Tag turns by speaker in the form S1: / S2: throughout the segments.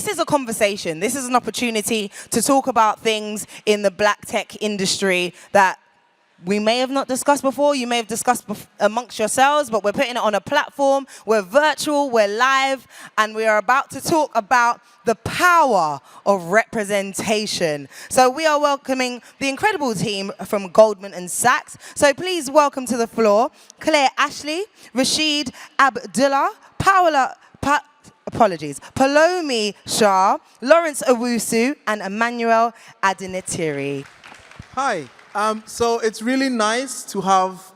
S1: this is a conversation. This is an opportunity to talk about things in the black tech industry that we may have not discussed before, you may have discussed amongst yourselves, but we're putting it on a platform, we're virtual, we're live, and we are about to talk about the power of representation. So we are welcoming the incredible team from Goldman and Sachs. So please welcome to the floor, Claire Ashley, Rashid Abdullah, Palomi Shah, Lawrence Owusu, and Emmanuel Adenitiri.
S2: Hi. So it's really nice to have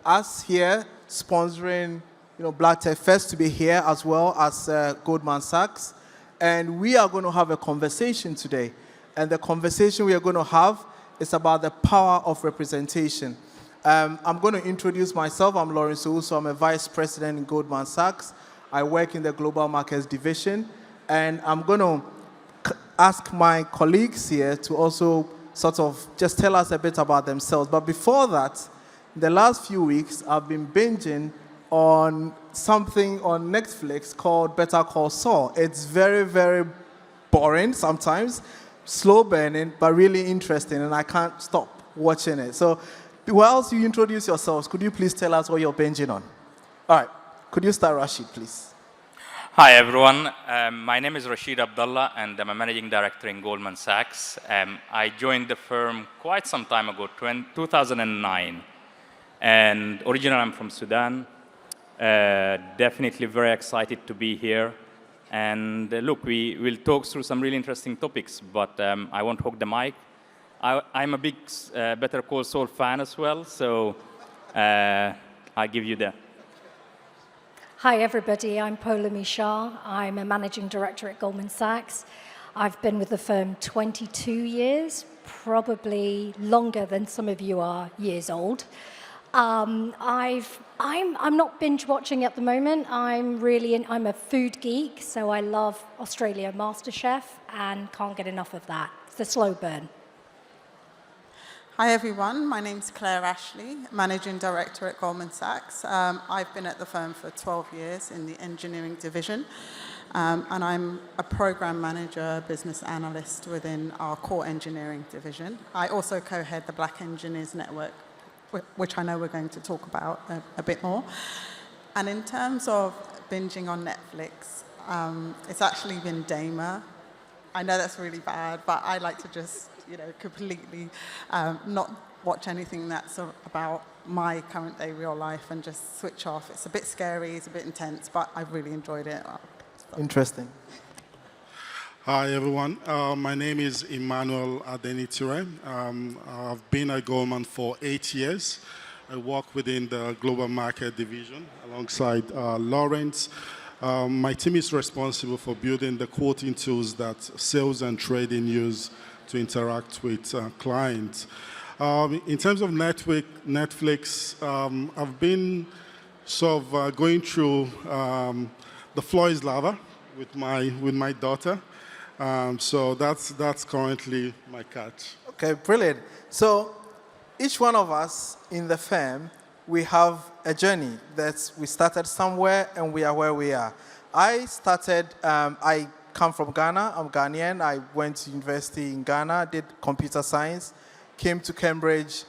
S2: us here sponsoring, Black Tech Fest to be here as well as Goldman Sachs. And we are going to have a conversation today. And the conversation we are going to have is about the power of representation. I'm going to introduce myself. I'm Lawrence Owusu. I'm a vice president in Goldman Sachs. I work in the Global Markets Division. And I'm going to ask my colleagues here to also sort of just tell us a bit about themselves. But before that, the last few weeks, I've been binging on something on Netflix called Better Call Saul. It's very, very boring sometimes, slow burning, but really interesting, and I can't stop watching it. So whilst you introduce yourselves, could you please tell us what you're binging on? All right, could you start, Rashid, please?
S3: Hi, everyone. My name is Rashid Abdullah, and I'm a managing director in Goldman Sachs. I joined the firm quite some time ago, 2009. And originally, I'm from Sudan. Definitely very excited to be here. And look, we will talk through some really interesting topics, but I won't hog the mic. I'm a big Better Call Saul fan as well, so I'll give you the...
S4: Hi, everybody. I'm Palomi Shah. I'm a managing director at Goldman Sachs. I've been with the firm 22 years, probably longer than some of you are years old. I'm not binge watching at the moment. I'm a food geek, so I love Australia MasterChef and can't get enough of that. It's a slow burn.
S5: Hi everyone, my name's Claire Ashley, Managing Director at Goldman Sachs. I've been at the firm for 12 years in the engineering division, and I'm a program manager, business analyst within our core engineering division. I also co-head the Black Engineers Network, which I know we're going to talk about a bit more. And in terms of binging on Netflix, it's actually been Damer. I know that's really bad, but I like to just completely not watch anything that's about my current day real life and just switch off. It's a bit scary, it's a bit intense, but I've really enjoyed it.
S2: Interesting.
S6: Hi, everyone. My name is Emmanuel Adenitiri. I've been at Goldman for 8 years. I work within the Global Market Division alongside Lawrence. My team is responsible for building the quoting tools that sales and trading use to interact with clients. In terms of Netflix, I've been sort of going through The Floor is Lava with my daughter. So that's currently my catch.
S2: Okay, brilliant. So each one of us in the firm, we have a journey that we started somewhere and we are where we are. I come from Ghana. I'm Ghanaian. I went to university in Ghana, did computer science, came to Cambridge,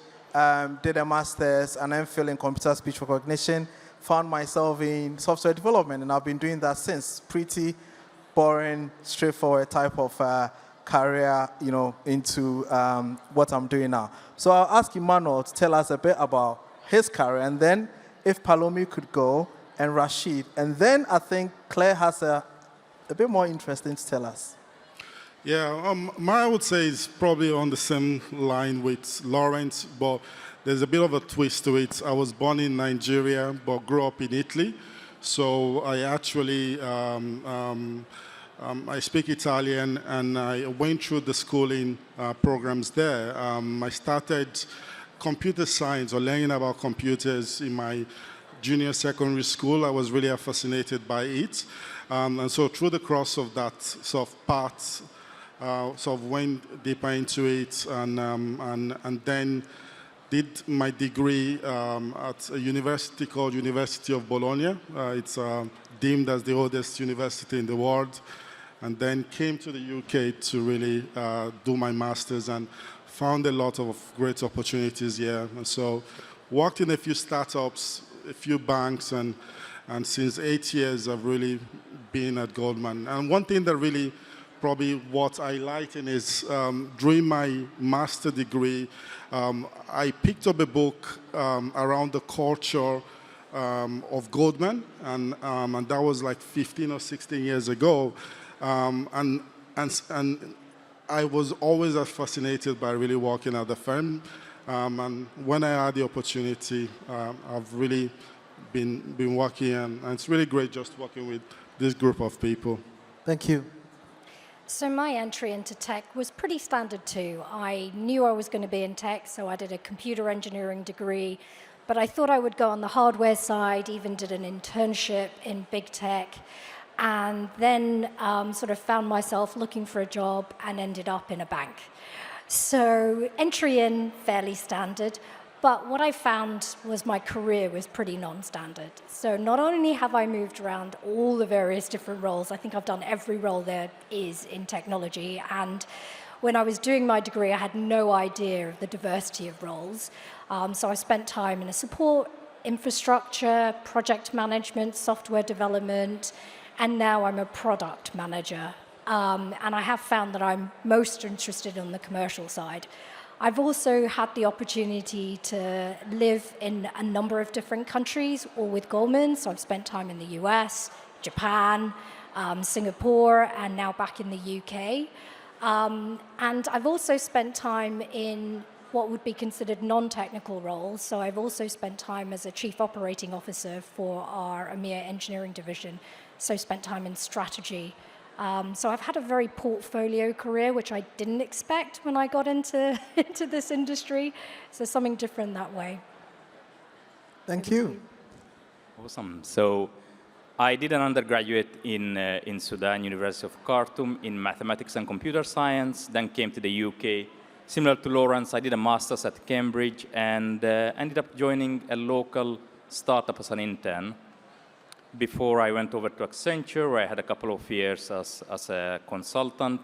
S2: did a master's, and MPhil in computer speech recognition, found myself in software development, and I've been doing that since. Pretty boring, straightforward type of career, into what I'm doing now. So I'll ask Emmanuel to tell us a bit about his career, and then if Palomi could go, and Rashid, and then I think Claire has a bit more interesting to tell us.
S6: Yeah, I would say is probably on the same line with Lawrence, but there's a bit of a twist to it. I was born in Nigeria, but grew up in Italy. So I actually, I speak Italian, and I went through the schooling programs there. I started computer science or learning about computers in my junior secondary school. I was really fascinated by it. And so through the course of that sort of path, sort of went deeper into it, and then did my degree at a university called University of Bologna. It's deemed as the oldest university in the world. and then came to the UK to really do my master's and found a lot of great opportunities here. And so worked in a few startups, a few banks, and since 8 years I've really been at Goldman. And one thing that really probably what I liked in is during my master degree, I picked up a book around the culture of Goldman, and that was like 15 or 16 years ago. And I was always fascinated by really working at the firm. And when I had the opportunity, I've really been working, and it's really great just working with this group of people.
S2: Thank you.
S4: So my entry into tech was pretty standard too. I knew I was going to be in tech, so I did a computer engineering degree, but I thought I would go on the hardware side, even did an internship in big tech, and then sort of found myself looking for a job and ended up in a bank. So entry in, fairly standard, but what I found was my career was pretty non-standard. So not only have I moved around all the various different roles, I think I've done every role there is in technology, and when I was doing my degree, I had no idea of the diversity of roles. So I spent time in a support, infrastructure, project management, software development, and now I'm a product manager. And I have found that I'm most interested on the commercial side. I've also had the opportunity to live in a number of different countries, all with Goldman. So I've spent time in the US, Japan, Singapore, and now back in the UK. And I've also spent time in what would be considered non-technical roles. So I've also spent time as a chief operating officer for our EMEA engineering division. So spent time in strategy. So I've had a very portfolio career, which I didn't expect when I got into this industry. So something different that way.
S2: Thank you.
S3: Awesome. So I did an undergraduate in Sudan, University of Khartoum, in mathematics and computer science, then came to the UK. Similar to Lawrence, I did a master's at Cambridge and ended up joining a local startup as an intern. Before I went over to Accenture, where I had a couple of years as a consultant.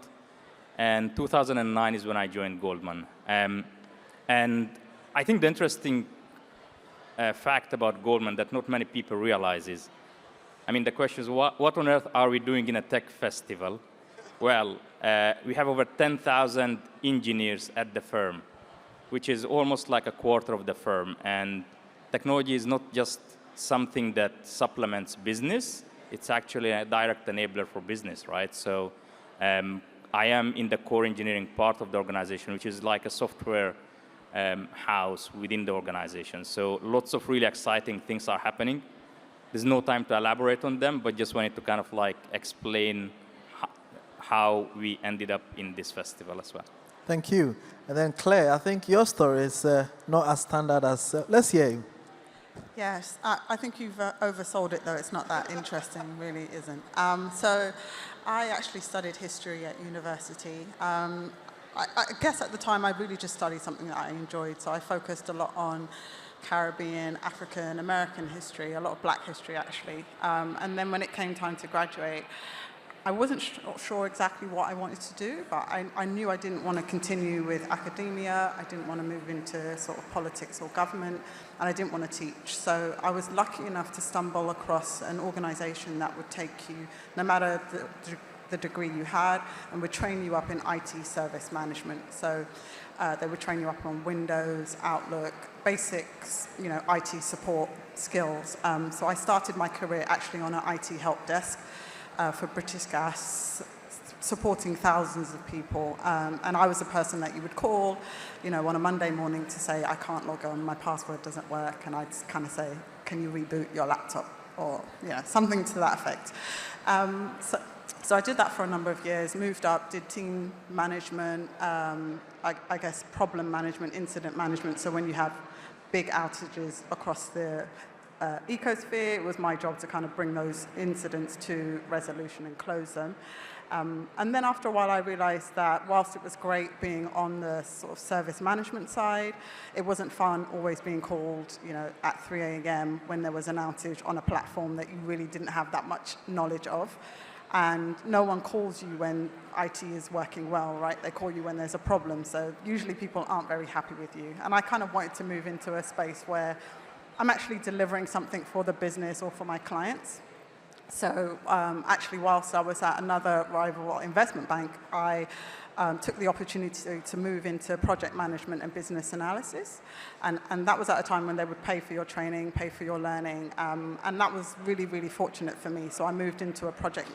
S3: And 2009 is when I joined Goldman. And I think the interesting fact about Goldman that not many people realize is, I mean, the question is, what on earth are we doing in a tech festival? Well, we have over 10,000 engineers at the firm, which is almost like a quarter of the firm. And technology is not just something that supplements business. It's actually a direct enabler for business, right? So I am in the core engineering part of the organization, which is like a software house within the organization. So lots of really exciting things are happening. There's no time to elaborate on them, but just wanted to kind of like explain how we ended up in this festival as well.
S2: Thank you. And then Claire, I think your story is not as standard as, let's hear you.
S5: Yes, I think you've oversold it, though. It's not that interesting, really isn't. So I actually studied history at university. I guess at the time I really just studied something that I enjoyed, so I focused a lot on Caribbean, African, American history, a lot of black history, actually. And then when it came time to graduate, I wasn't sure exactly what I wanted to do, but I knew I didn't want to continue with academia. I didn't want to move into sort of politics or government, and I didn't want to teach. So I was lucky enough to stumble across an organization that would take you, no matter the degree you had, and would train you up in IT service management. So they would train you up on Windows, Outlook, basics, IT support skills. So I started my career actually on an IT help desk for British Gas, supporting thousands of people. And I was the person that you would call, on a Monday morning to say, I can't log on, my password doesn't work, and I'd kind of say, can you reboot your laptop? Or, something to that effect. So I did that for a number of years, moved up, did team management, I guess problem management, incident management. So when you have big outages across the ecosphere, it was my job to kind of bring those incidents to resolution and close them. And then after a while, I realized that whilst it was great being on the sort of service management side, it wasn't fun always being called, at 3 a.m. when there was an outage on a platform that you really didn't have that much knowledge of. And no one calls you when IT is working well, right? They call you when there's a problem. So usually people aren't very happy with you. And I kind of wanted to move into a space where I'm actually delivering something for the business or for my clients. So actually, whilst I was at another rival investment bank, I took the opportunity to move into project management and business analysis. And that was at a time when they would pay for your training, pay for your learning. And that was really, really fortunate for me. So I moved into a project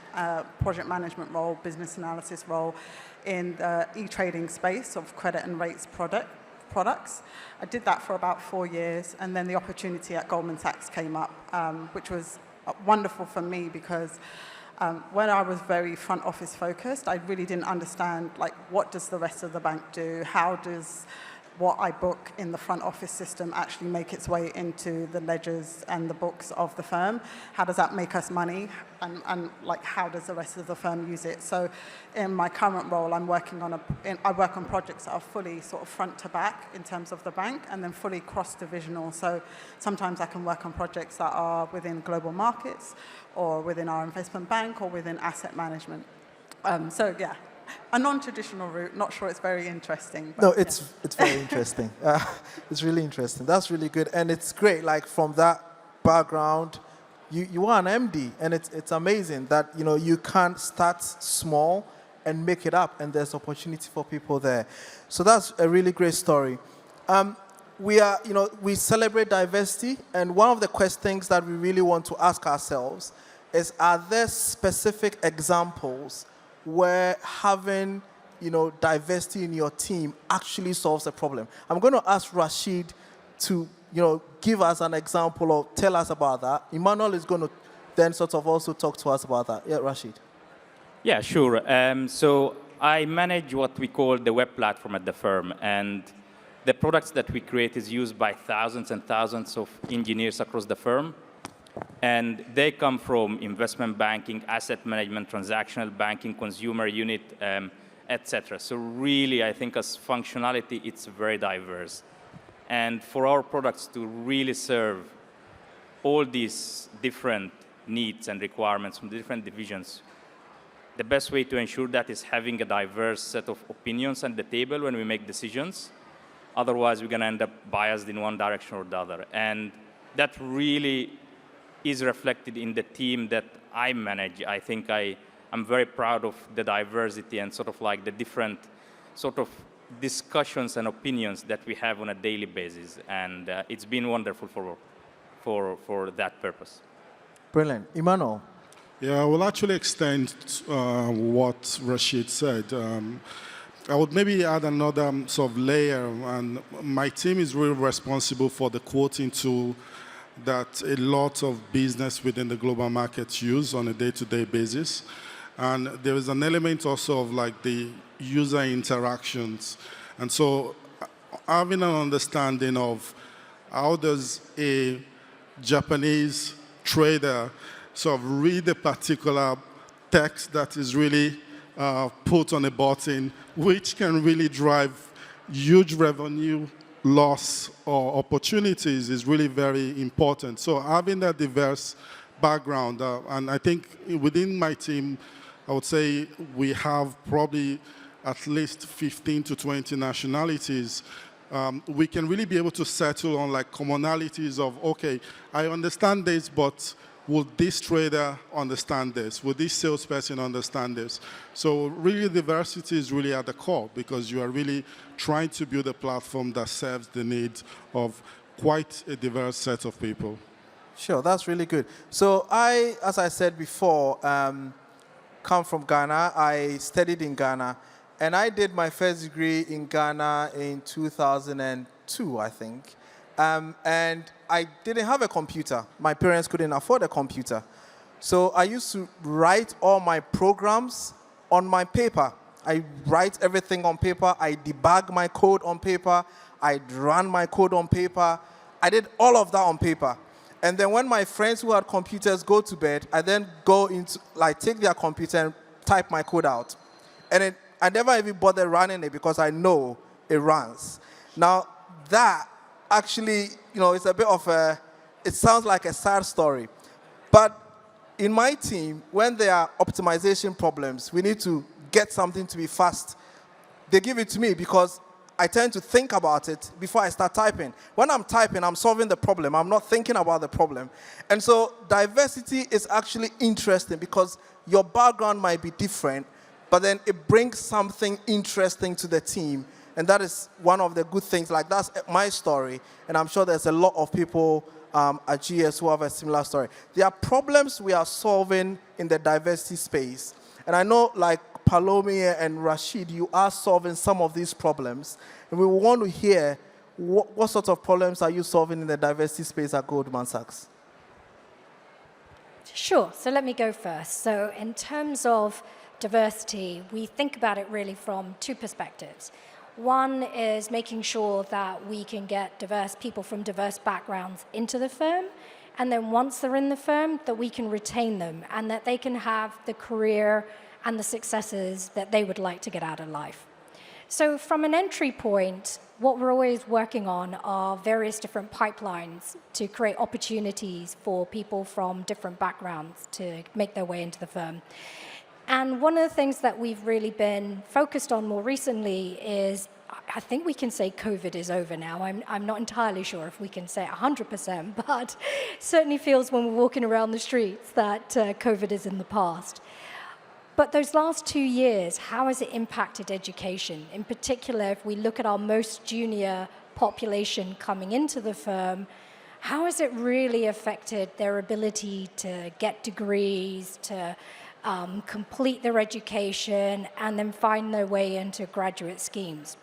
S5: management role, business analysis role in the e-trading space of credit and rates products. I did that for about 4 years. And then the opportunity at Goldman Sachs came up, which was wonderful for me because when I was very front office focused, I really didn't understand, like, what does the rest of the bank do? How does what I book in the front office system actually make its way into the ledgers and the books of the firm? How does that make us money? And like, how does the rest of the firm use it? So in my current role, I'm working on I work on projects that are fully sort of front to back in terms of the bank and then fully cross-divisional. So sometimes I can work on projects that are within global markets or within our investment bank or within asset management. So yeah, a non-traditional route. Not sure it's very interesting. But
S2: No, it's very interesting. It's really interesting. That's really good, and it's great. Like, from that background, you are an MD, and it's amazing that you can start small and make it up, and there's opportunity for people there. So that's a really great story. We celebrate diversity, and one of the questions that we really want to ask ourselves is: are there specific examples where having diversity in your team actually solves a problem? I'm going to ask Rashid to give us an example or tell us about that. Emmanuel is going to then sort of also talk to us about that. Yeah, Rashid.
S3: Yeah, sure. So I manage what we call the web platform at the firm, and the products that we create is used by thousands and thousands of engineers across the firm. And they come from investment banking, asset management, transactional banking, consumer unit, etc. So really, I think as functionality, it's very diverse. And for our products to really serve all these different needs and requirements from the different divisions, the best way to ensure that is having a diverse set of opinions at the table when we make decisions. Otherwise, we're going to end up biased in one direction or the other. And that really is reflected in the team that I manage. I think I'm very proud of the diversity and sort of like the different sort of discussions and opinions that we have on a daily basis. And it's been wonderful for that purpose.
S2: Brilliant. Emmanuel.
S6: Yeah, I will actually extend what Rashid said. I would maybe add another sort of layer, and my team is really responsible for the quoting tool that a lot of business within the global markets use on a day-to-day basis. And there is an element also of like the user interactions. And so having an understanding of how does a Japanese trader sort of read a particular text that is really put on a button, which can really drive huge revenue loss or opportunities, is really very important. So having that diverse background, and I think within my team, I would say we have probably at least 15 to 20 nationalities. We can really be able to settle on like commonalities of, okay, I understand this, but would this trader understand this? Would this salesperson understand this? So really diversity is really at the core, because you are really trying to build a platform that serves the needs of quite a diverse set of people.
S2: Sure, that's really good. So as I said before, come from Ghana. I studied in Ghana, and I did my first degree in Ghana in 2002, I think. And I didn't have a computer. My parents couldn't afford a computer. So I used to write all my programs on my paper. I write everything on paper. I debug my code on paper. I run my code on paper. I did all of that on paper. And then when my friends who had computers go to bed, I then go into, like, take their computer and type my code out. And I never even bother running it because I know it runs. Now, that actually, it's a bit of it sounds like a sad story. But in my team, when there are optimization problems, we need to get something to be fast. They give it to me because I tend to think about it before I start typing. When I'm typing, I'm solving the problem. I'm not thinking about the problem. And so diversity is actually interesting because your background might be different, but then it brings something interesting to the team. And that is one of the good things. Like, that's my story. And I'm sure there's a lot of people at GS who have a similar story. There are problems we are solving in the diversity space. And I know, like Palomi and Rashid, you are solving some of these problems. And we want to hear what sort of problems are you solving in the diversity space at Goldman Sachs?
S4: Sure, so let me go first. So in terms of diversity, we think about it really from two perspectives. One is making sure that we can get diverse people from diverse backgrounds into the firm, and then once they're in the firm, that we can retain them and that they can have the career and the successes that they would like to get out of life. So from an entry point, what we're always working on are various different pipelines to create opportunities for people from different backgrounds to make their way into the firm. And one of the things that we've really been focused on more recently is, I think we can say COVID is over now. I'm not entirely sure if we can say it 100%, but it certainly feels when we're walking around the streets that COVID is in the past. But those last 2 years, how has it impacted education? In particular, if we look at our most junior population coming into the firm, how has it really affected their ability to get degrees, to complete their education, and then find their way into graduate schemes?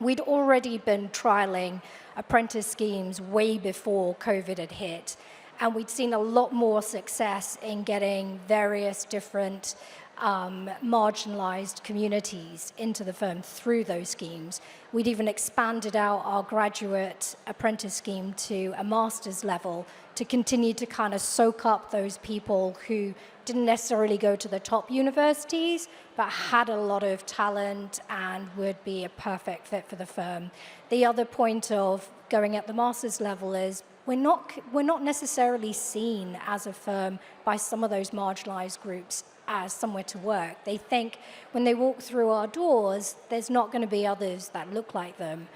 S4: We'd already been trialing apprentice schemes way before COVID had hit, and we'd seen a lot more success in getting various different marginalized communities into the firm through those schemes. We'd even expanded out our graduate apprentice scheme to a master's level to continue to kind of soak up those people who didn't necessarily go to the top universities, but had a lot of talent and would be a perfect fit for the firm. The other point of going at the master's level is we're not necessarily seen as a firm by some of those marginalized groups as somewhere to work. They think when they walk through our doors, there's not going to be others that look like them.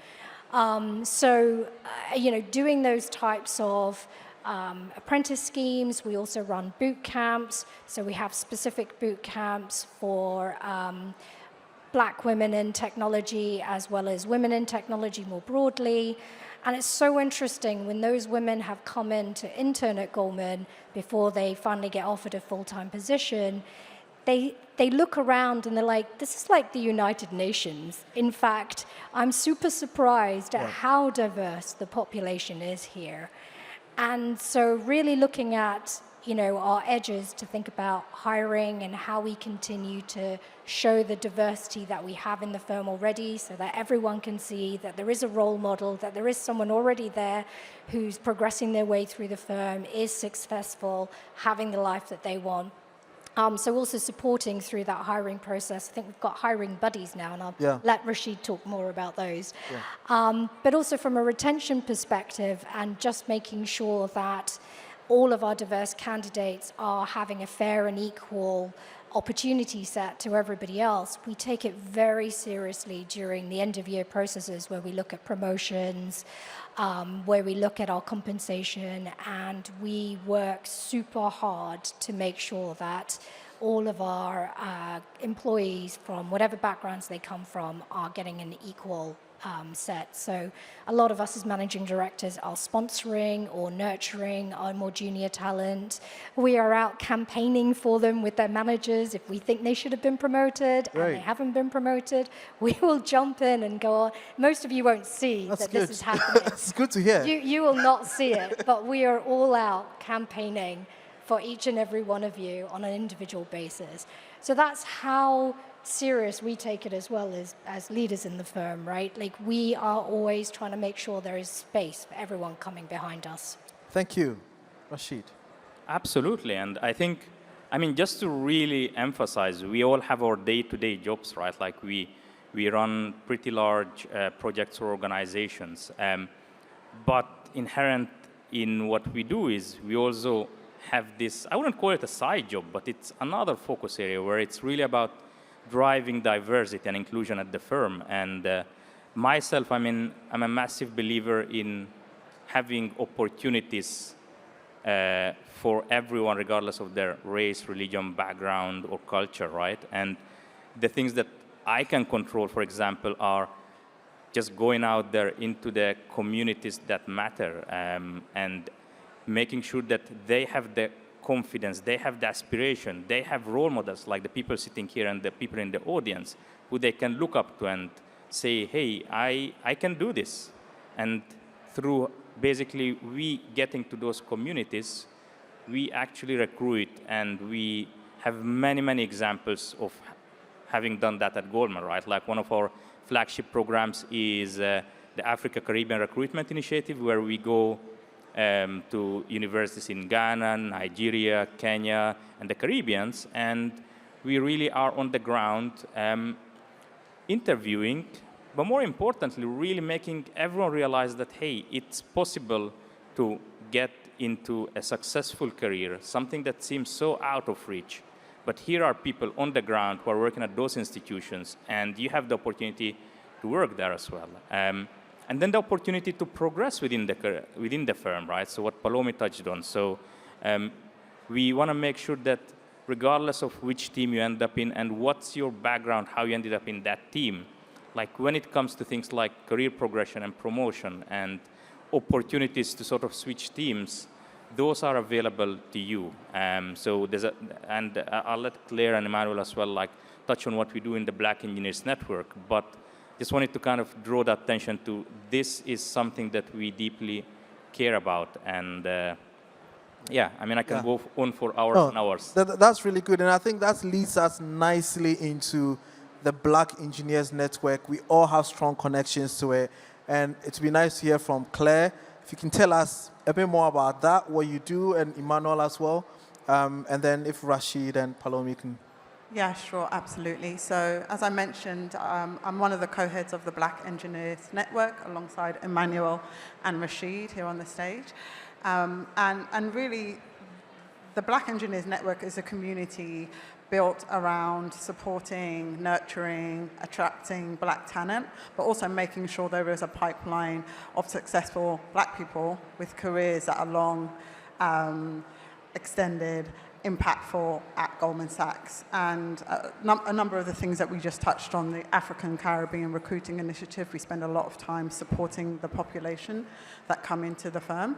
S4: Doing those types of apprentice schemes, we also run boot camps. So we have specific boot camps for Black women in technology as well as women in technology more broadly. And it's so interesting when those women have come in to intern at Goldman before they finally get offered a full-time position, they look around and they're like, this is like the United Nations. In fact, I'm super surprised at how diverse the population is here. And so really looking at our edges to think about hiring and how we continue to show the diversity that we have in the firm already so that everyone can see that there is a role model, that there is someone already there who's progressing their way through the firm, is successful, having the life that they want. So also supporting through that hiring process. I think we've got hiring buddies now, and I'll let Rashid talk more about those. Yeah. But also from a retention perspective and just making sure that all of our diverse candidates are having a fair and equal opportunity set to everybody else. We take it very seriously during the end of year processes where we look at promotions, where we look at our compensation, and we work super hard to make sure that all of our employees from whatever backgrounds they come from are getting an equal set. So a lot of us as managing directors are sponsoring or nurturing our more junior talent. We are out campaigning for them with their managers. If we think they should have been promoted and they haven't been promoted, we will jump in and go on. Most of you won't see this is happening.
S2: That's good to hear.
S4: You will not see it, but we are all out campaigning for each and every one of you on an individual basis. So that's how serious we take it as well as leaders in the firm, right? Like, we are always trying to make sure there is space for everyone coming behind us.
S2: Thank you. Rashid.
S3: Absolutely. And I think, just to really emphasize, we all have our day-to-day jobs, right? Like we run pretty large projects or organizations. But inherent in what we do is we also have this, I wouldn't call it a side job, but it's another focus area where it's really about driving diversity and inclusion at the firm. And myself, I'm a massive believer in having opportunities for everyone, regardless of their race, religion, background, or culture, right? And the things that I can control, for example, are just going out there into the communities that matter and making sure that they have the confidence, they have the aspiration, they have role models like the people sitting here and the people in the audience who they can look up to and say, hey, I can do this. And through basically we getting to those communities, we actually recruit, and we have many, many examples of having done that at Goldman, right? Like one of our flagship programs is the Africa Caribbean Recruitment Initiative, where we go to universities in Ghana, Nigeria, Kenya, and the Caribbeans, and we really are on the ground interviewing, but more importantly, really making everyone realize that, hey, it's possible to get into a successful career, something that seems so out of reach. But here are people on the ground who are working at those institutions, and you have the opportunity to work there as well. And then the opportunity to progress within the firm, right? So what Palomi touched on. So we want to make sure that regardless of which team you end up in and what's your background, how you ended up in that team, like when it comes to things like career progression and promotion and opportunities to sort of switch teams, those are available to you. So there's I'll let Claire and Emmanuel as well like touch on what we do in the Black Engineers Network, but just wanted to kind of draw that attention to this is something that we deeply care about. And yeah, I mean, I can go on for hours and hours.
S2: That's really good. And I think that leads us nicely into the Black Engineers Network. We all have strong connections to it. And it'd be nice to hear from Claire. If you can tell us a bit more about that, what you do, and Emmanuel as well. And then if Rashid and Palomi can.
S5: Yeah, sure, absolutely. So as I mentioned, I'm one of the co-heads of the Black Engineers Network alongside Emmanuel and Rashid here on the stage. And really, the Black Engineers Network is a community built around supporting, nurturing, attracting Black talent, but also making sure there is a pipeline of successful Black people with careers that are long, extended, impactful at Goldman Sachs. And a number of the things that we just touched on, the African Caribbean Recruiting Initiative, we spend a lot of time supporting the population that come into the firm.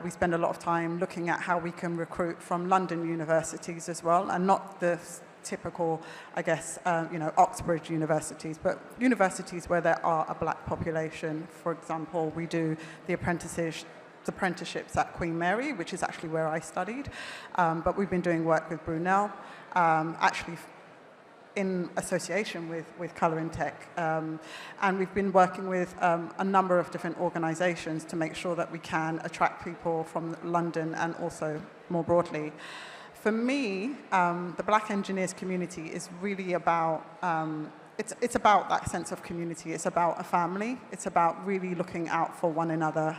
S5: We spend a lot of time looking at how we can recruit from London universities as well, and not the typical, I guess, Oxbridge universities, but universities where there are a Black population. For example, we do the apprenticeships at Queen Mary, which is actually where I studied. But we've been doing work with Brunel, actually in association with Colour in Tech. And we've been working with a number of different organizations to make sure that we can attract people from London and also more broadly. For me, the Black engineers community is really about it's about that sense of community. It's about a family. It's about really looking out for one another.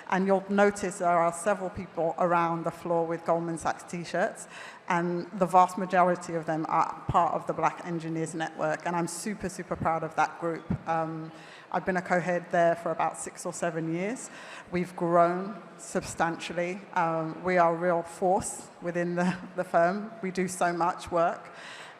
S5: And you'll notice there are several people around the floor with Goldman Sachs t-shirts, and the vast majority of them are part of the Black Engineers Network, and I'm super, super proud of that group. I've been a co-head there for about 6 or 7 years. We've grown substantially. We are a real force within the firm. We do so much work.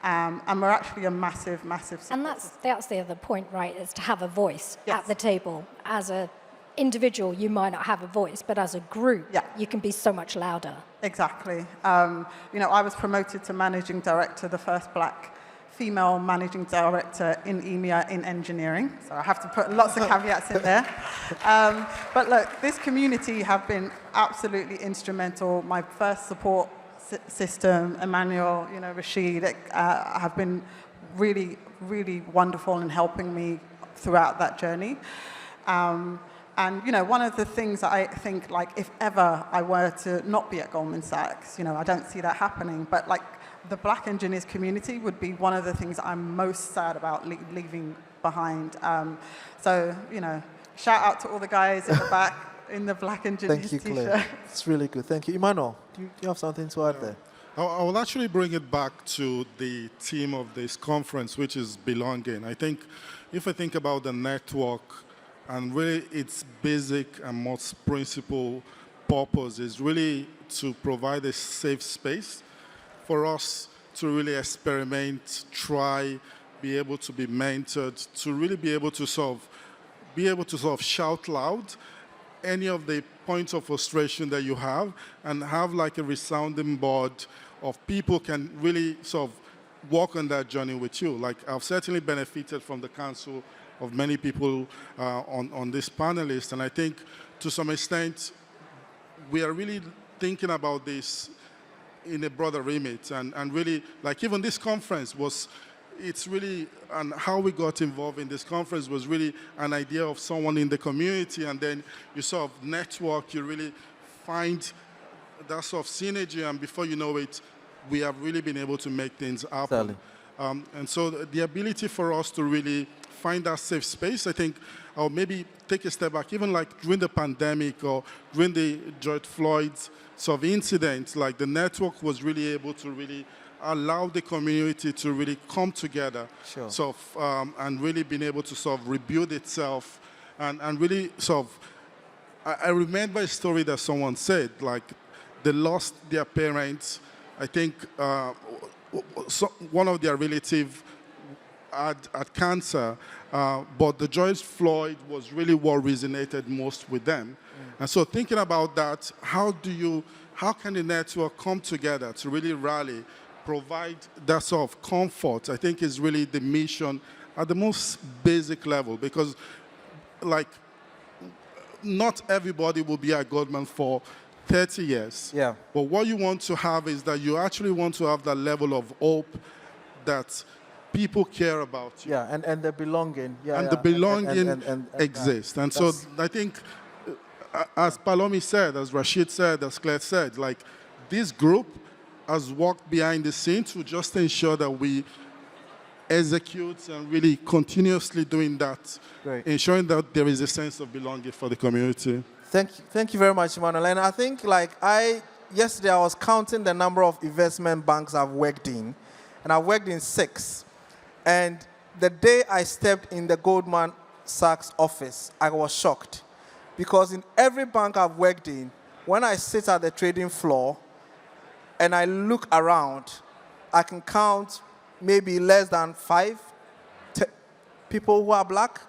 S5: And we're actually a massive, massive support.
S4: And that's the other point, right, is to have a voice at the table. As an individual, you might not have a voice, but as a group, you can be so much louder.
S5: Exactly. I was promoted to managing director, the first Black female managing director in EMEA in engineering. So I have to put lots of caveats in there. But look, this community have been absolutely instrumental. My first support system, Emmanuel, Rashid, have been really, really wonderful in helping me throughout that journey. And one of the things that I think, like, if ever I were to not be at Goldman Sachs, I don't see that happening, but like the Black engineers community would be one of the things I'm most sad about leaving behind. So, shout out to all the guys in the back. in the black engineers
S2: Thank you,
S5: t-shirt.
S2: Claire. It's really good. Thank you. Emmanuel, do you have something to add there?
S6: I will actually bring it back to the theme of this conference, which is belonging. I think if I think about the network and really its basic and most principal purpose is really to provide a safe space for us to really experiment, try, be able to be mentored, to really be able to sort of shout loud any of the points of frustration that you have and have like a resounding board of people can really sort of walk on that journey with you. Like I've certainly benefited from the counsel of many people on this panelist, and I think to some extent we are really thinking about this in a broader remit, and really like even this conference was, it's really, and how we got involved in this conference was really an idea of someone in the community, and then you sort of network, you really find that sort of synergy, and before you know it, we have really been able to make things happen. And so the ability for us to really find that safe space, I think, or maybe take a step back, even like during the pandemic or during the George Floyd's sort of incident, like the network was really able to really allow the community to really come together,
S2: Sure.
S6: sort of, and really being able to sort of rebuild itself, and really sort of, I remember a story that someone said, like they lost their parents. I think one of their relatives had cancer, but the George Floyd was really what resonated most with them. And so thinking about that, how can the network come together to really rally, provide that sort of comfort, I think is really the mission at the most basic level, because like not everybody will be at Goldman for 30 years.
S2: Yeah.
S6: But what you want to have is that you actually want to have that level of hope that people care about you.
S2: Yeah, and the belonging. Yeah,
S6: And
S2: yeah.
S6: the belonging
S2: and
S6: exists. And so I think, as Palomi said, as Rashid said, as Claire said, like this group has worked behind the scenes to just ensure that we execute and really continuously doing that,
S2: Great.
S6: ensuring that there is a sense of belonging for the community.
S2: Thank you very much, Emmanuel. And I think yesterday I was counting the number of investment banks I've worked in, and I worked in 6. And the day I stepped in the Goldman Sachs office, I was shocked. Because in every bank I've worked in, when I sit at the trading floor and I look around, I can count maybe less than 5 people who are black.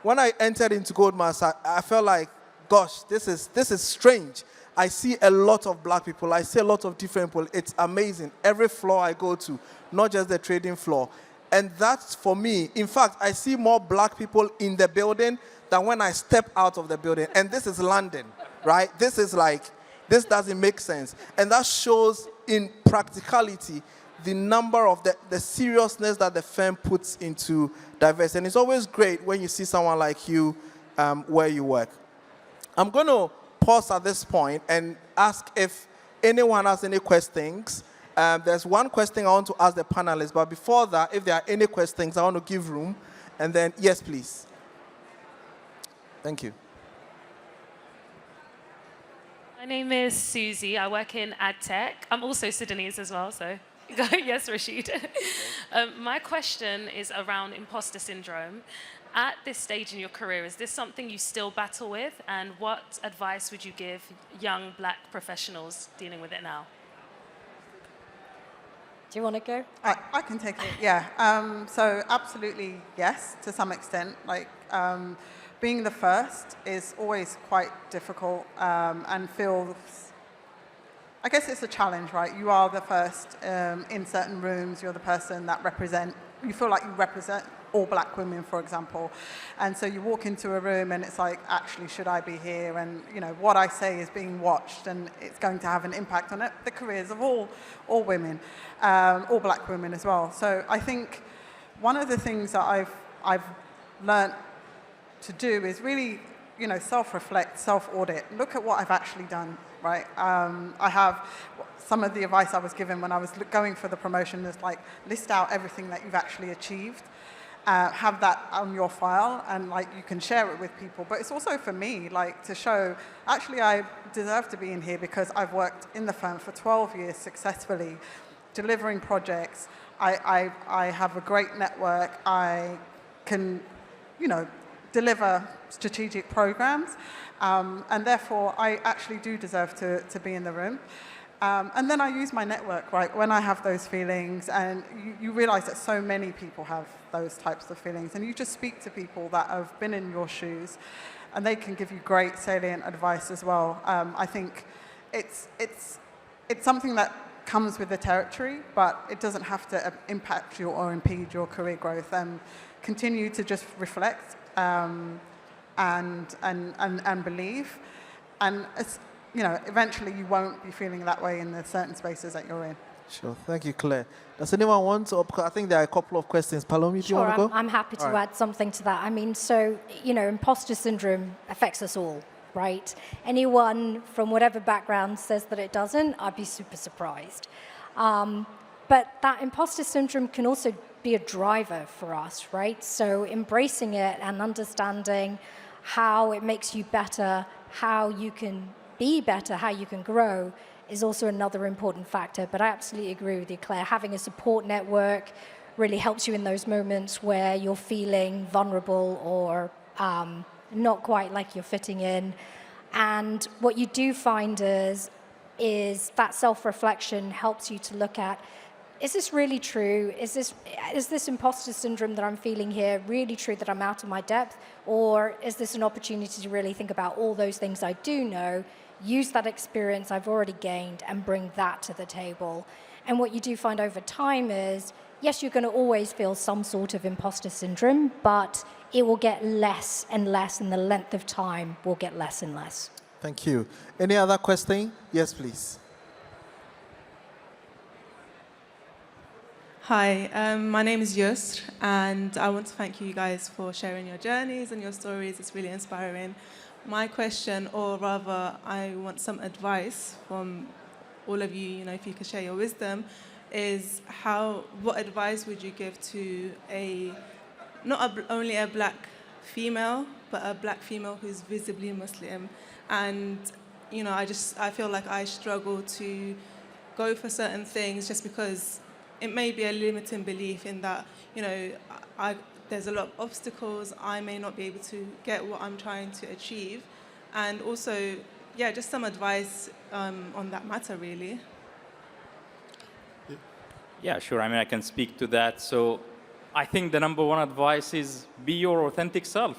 S2: When I entered into Goldman Sachs, I felt like, gosh, this is strange. I see a lot of black people. I see a lot of different people. It's amazing. Every floor I go to, not just the trading floor. And that's for me. In fact, I see more black people in the building than when I step out of the building. And this is London, right? This doesn't make sense. And that shows in practicality the number of the seriousness that the firm puts into diversity. And it's always great when you see someone like you where you work. I'm going to pause at this point and ask if anyone has any questions. There's one question I want to ask the panelists, but before that, if there are any questions, I want to give room. And then, yes, please. Thank you.
S7: My name is Susie. I work in ad tech. I'm also Sudanese as well, so yes, Rashid. My question is around imposter syndrome. At this stage in your career, is this something you still battle with? And what advice would you give young black professionals dealing with it now?
S4: Do you want to go?
S5: I can take it, yeah. So absolutely, yes, to some extent. Like, being the first is always quite difficult and feels, I guess it's a challenge, right? You are the first in certain rooms. You're the person that you feel like you represent all black women, for example. And so you walk into a room and it's like, actually, should I be here? And what I say is being watched, and it's going to have an impact on the careers of all women, all black women as well. So I think one of the things that I've learned to do is really, self-reflect, self-audit. Look at what I've actually done, right? I have some of the advice I was given when I was going for the promotion is like, list out everything that you've actually achieved. have that on your file and like you can share it with people. But it's also for me like to show, actually I deserve to be in here because I've worked in the firm for 12 years successfully, delivering projects. I have a great network. I can, deliver strategic programs. And therefore, I actually do deserve to be in the room. And then I use my network, right, when I have those feelings, and you realize that so many people have those types of feelings, and you just speak to people that have been in your shoes, and they can give you great salient advice as well. I think it's something that comes with the territory, but it doesn't have to impact you or impede your career growth. Continue to just reflect and believe, and it's, eventually you won't be feeling that way in the certain spaces that you're in.
S2: Sure. Thank you, Claire. Does anyone want to? I think there are a couple of questions. Palomi, do you want to go?
S4: I'm happy to add something to that. I mean, so, imposter syndrome affects us all, right? Anyone from whatever background says that it doesn't, I'd be super surprised. But that imposter syndrome can also be a driver for us, right? So embracing it and understanding how it makes you better, how you can be better, how you can grow, is also another important factor. But I absolutely agree with you, Claire. Having a support network really helps you in those moments where you're feeling vulnerable or not quite like you're fitting in. And what you do find is that self-reflection helps you to look at, is this really true? Is this imposter syndrome that I'm feeling here really true, that I'm out of my depth? Or is this an opportunity to really think about all those things I do know, use that experience I've already gained and bring that to the table? And what you do find over time is, yes, you're going to always feel some sort of imposter syndrome, but it will get less and less, and the length of time will get less and less.
S2: Thank you. Any other question? Yes, please.
S8: Hi, my name is Yusr, and I want to thank you guys for sharing your journeys and your stories. It's really inspiring. My question, or rather, I want some advice from all of you, if you could share your wisdom, is what advice would you give to only a black female, but a black female who's visibly Muslim? And, I feel like I struggle to go for certain things just because it may be a limiting belief in that, there's a lot of obstacles. I may not be able to get what I'm trying to achieve. And also, just some advice on that matter, really.
S3: Yeah, sure. I can speak to that. So I think the number one advice is be your authentic self.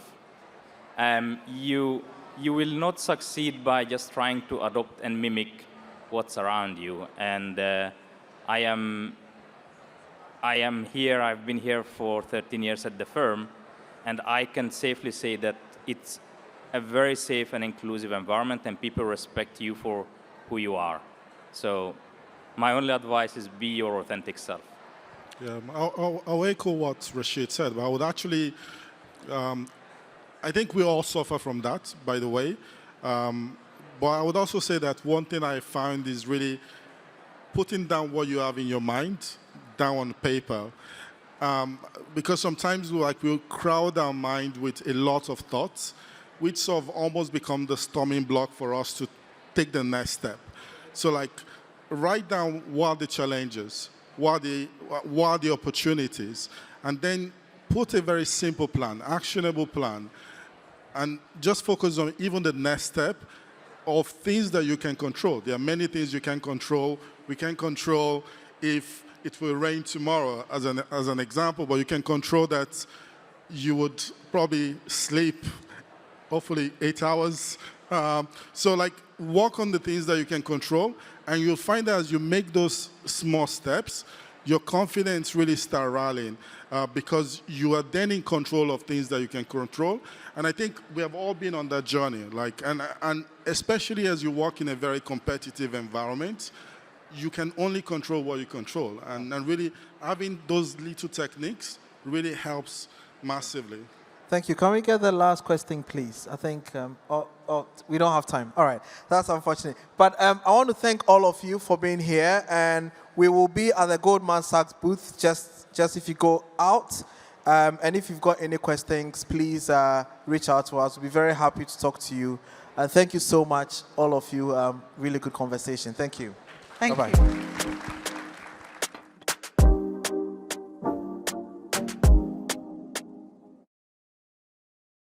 S3: You will not succeed by just trying to adopt and mimic what's around you. And I am here, I've been here for 13 years at the firm, and I can safely say that it's a very safe and inclusive environment, and people respect you for who you are. So my only advice is be your authentic self.
S6: Yeah, I'll echo what Rashid said, but I would actually, I think we all suffer from that, by the way. But I would also say that one thing I found is really putting down what you have in your mind down on paper, because sometimes we'll crowd our mind with a lot of thoughts, which sort of almost become the stumbling block for us to take the next step. So write down what are the challenges, what are the opportunities, and then put a very simple plan, actionable plan, and just focus on even the next step of things that you can control. There are many things you can control. We can control if it will rain tomorrow, as an example, but you can control that you would probably sleep, hopefully 8 hours. So work on the things that you can control, and you'll find that as you make those small steps, your confidence really start rallying because you are then in control of things that you can control. And I think we have all been on that journey, and especially as you work in a very competitive environment, you can only control what you control. And really having those little techniques really helps massively.
S2: Thank you. Can we get the last question, please? I think, we don't have time. All right, that's unfortunate. But I want to thank all of you for being here, and we will be at the Goldman Sachs booth just if you go out. And if you've got any questions, please reach out to us. We'll be very happy to talk to you. And thank you so much, all of you. Really good conversation. Thank you.
S5: Thank
S2: Bye-bye.
S5: you.